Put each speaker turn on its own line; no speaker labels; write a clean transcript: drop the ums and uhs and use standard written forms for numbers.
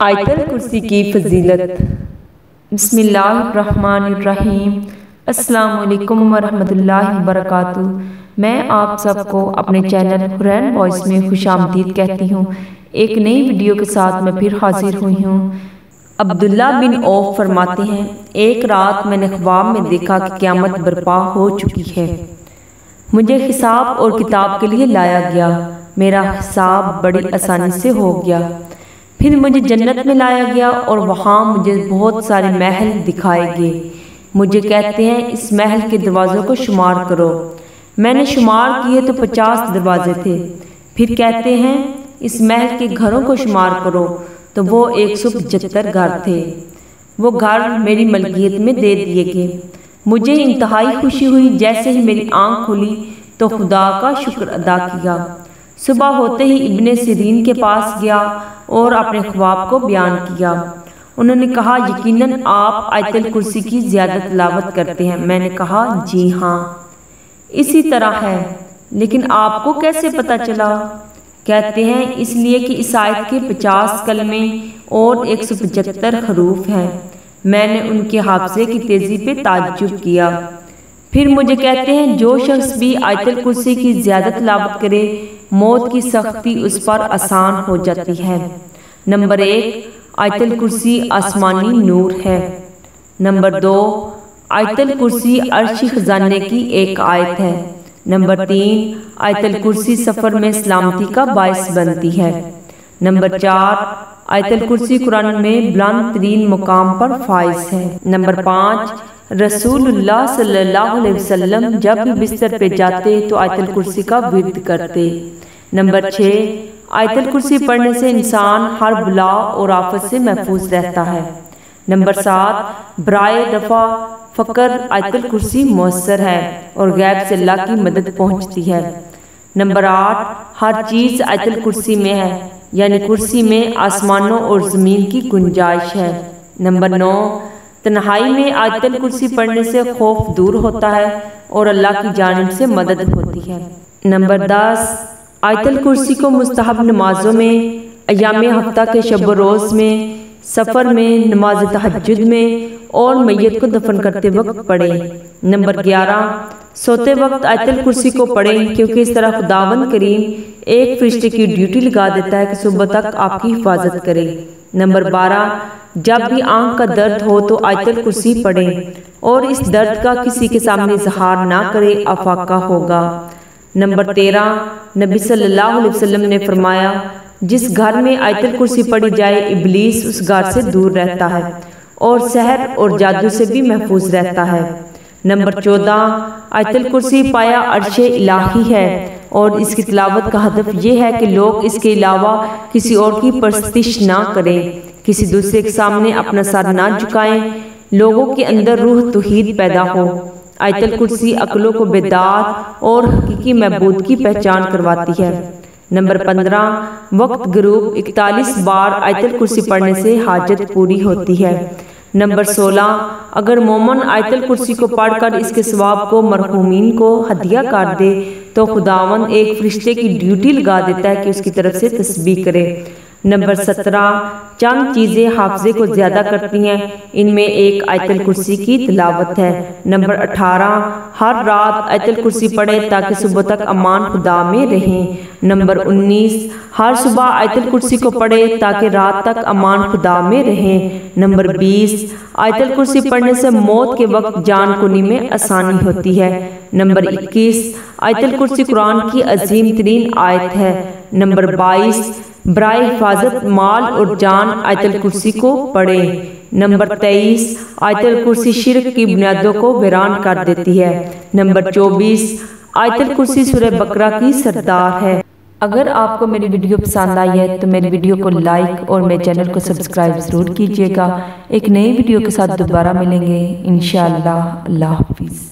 آیت الکرسی کی فضیلت۔ بسم اللہ الرحمن الرحیم۔ السلام علیکم ورحمۃ اللہ وبرکاتہ۔ میں آپ سب کو اپنے چینل حرین وائس میں خوش آمدید کہتی ہوں۔ ایک نئی ویڈیو کے ساتھ میں پھر حاضر ہوئی ہوں۔ عبداللہ بن عوف فرماتے ہیں، ایک رات میں نے خواب میں دیکھا کہ قیامت برپا ہو چکی ہے۔ مجھے حساب اور کتاب کے لیے لایا گیا، میرا حساب بڑی آسانی سے ہو گیا۔ پھر مجھے جنت میں لایا گیا اور وہاں مجھے بہت سارے محل دکھائے گئے۔ مجھے کہتے ہیں اس محل کے دروازوں کو شمار کرو۔ میں نے شمار کیے تو 50 دروازے تھے۔ پھر کہتے ہیں اس محل کے گھروں کو شمار کرو تو وہ 175 گھر تھے۔ وہ گھر میری ملکیت میں دے دیے گئے۔ مجھے انتہائی خوشی ہوئی۔ جیسے ہی میری آنکھ کھلی تو خدا کا شکر ادا کیا۔ صبح ہوتے ہی ابن سیرین کے پاس گیا اور اپنے خواب کو بیان کیا۔ انہوں نے کہا یقیناً آپ آیت الکرسی کی زیادہ تلاوت کرتے ہیں۔ میں نے کہا جی ہاں اسی طرح ہے، لیکن آپ کو کیسے پتہ چلا؟ کہتے ہیں اس لیے کہ اس آیت کے 50 کلمے اور 175 حروف ہیں۔ میں نے ان کے حافظے کی تیزی پہ تعجب کیا۔ پھر مجھے کہتے ہیں جو شخص بھی آیت الکرسی کی زیادہ تلاوت کرے موت کی سختی اس پر آسان ہو جاتی ہے۔ نمبر 1، آیت الکرسی آسمانی نور ہے۔ نمبر 2، آیت الکرسی عرشی خزانے کی ایک آیت ہے۔ نمبر 3، آیت الکرسی سفر میں سلامتی کا باعث بنتی ہے۔ نمبر 4، آیت الکرسی قرآن میں بلند ترین مقام پر فائز ہے۔ نمبر 5، رسول اللہ صلی اللہ علیہ وسلم جب بھی بستر پہ جاتے تو آیت الکرسی کا ورد کرتے۔ نمبر 6، آیت الکرسی پڑھنے سے انسان ہر بلا اور آفت سے محفوظ رہتا ہے۔ نمبر 7، برائے رفع فقر آیت الکرسی مؤثر ہے اور غیب سے اللہ کی مدد پہنچتی ہے۔ نمبر 8، ہر چیز آیت الکرسی میں ہے، یعنی کرسی میں آسمانوں اور زمین کی گنجائش ہے۔ نمبر 9، تنہائی میں آیت الکرسی پڑھنے سے خوف دور ہوتا ہے اور اللہ کی جانب سے مدد ہوتی ہے۔ نمبر 10، آیت الکرسی کو مستحب نمازوں میں، ایام ہفتہ کے شب و روز میں، سفر میں، نماز تہجد میں اور میت کو دفن کرتے وقت پڑھیں۔ نمبر 11، سوتے وقت آیت الکرسی کو پڑھیں کیونکہ اس طرح خداوند کریم ایک فرشتے کی ڈیوٹی لگا دیتا ہے کہ صبح تک آپ کی حفاظت کرے۔ نمبر 12، جب بھی آنکھ کا درد ہو تو آیت الکرسی پڑھیں اور اس درد کا کسی کے سامنے اظہار نہ کرے، افاقہ ہوگا۔ نمبر 13، نبی صلی اللہ علیہ وسلم نے فرمایا جس گھر میں آیت الکرسی پڑھی جائے ابلیس اس گھر سے دور رہتا ہے اور سحر اور جادو سے بھی محفوظ رہتا ہے۔ نمبر 14، آیت الکرسی پایا عرش الہی ہے اور اس کی تلاوت کا ہدف یہ ہے کہ لوگ اس کے علاوہ کسی اور کی پرستش نہ کریں، کسی دوسرے کے سامنے اپنا سر نہ جھکائیں، لوگوں کے اندر روح توحید پیدا ہو۔ آیت الکرسی عقلوں کو بیدار اور حقیقی معبود کی پہچان کرواتی ہے۔ نمبر 15، وقت غروب 41 بار آیت الکرسی پڑھنے سے حاجت پوری ہوتی ہے۔ نمبر 16، اگر مومن آیت الکرسی کو پڑھ کر اس کے ثواب کو مرحومین کو ہدیہ کر دے تو خداوند ایک فرشتے کی ڈیوٹی لگا دیتا ہے کہ اس کی طرف سے تسبیح کرے۔ نمبر 17، چند چیزیں حافظے کو زیادہ کرتی ہیں، ان میں ایک آیت الکرسی کی تلاوت ہے۔ نمبر 18، ہر رات آیت الکرسی پڑھیں تاکہ صبح تک امان خدا میں رہیں۔ نمبر 19، ہر صبح آیت الکرسی کو پڑھیں تاکہ رات تک امان خدا میں رہیں۔ نمبر 20، آیت الکرسی پڑھنے سے موت کے وقت جان کنی میں آسانی ہوتی ہے۔ نمبر 21، آیت الکرسی قرآن کی عظیم ترین آیت ہے۔ نمبر 22، برائے حفاظت مال اور جان آیت الکرسی کو پڑھیں۔ نمبر 23، آیت الکرسی شرک کی بنیادوں کو ویران کر دیتی ہے۔ نمبر 24، آیت الکرسی سورہ بقرہ کی سردار ہے۔ اگر آپ کو میری ویڈیو پسند آئی ہے تو میری ویڈیو کو لائک اور میرے چینل کو سبسکرائب ضرور کیجیے گا۔ ایک نئی ویڈیو کے ساتھ دوبارہ ملیں گے انشاءاللہ۔ اللہ حافظ۔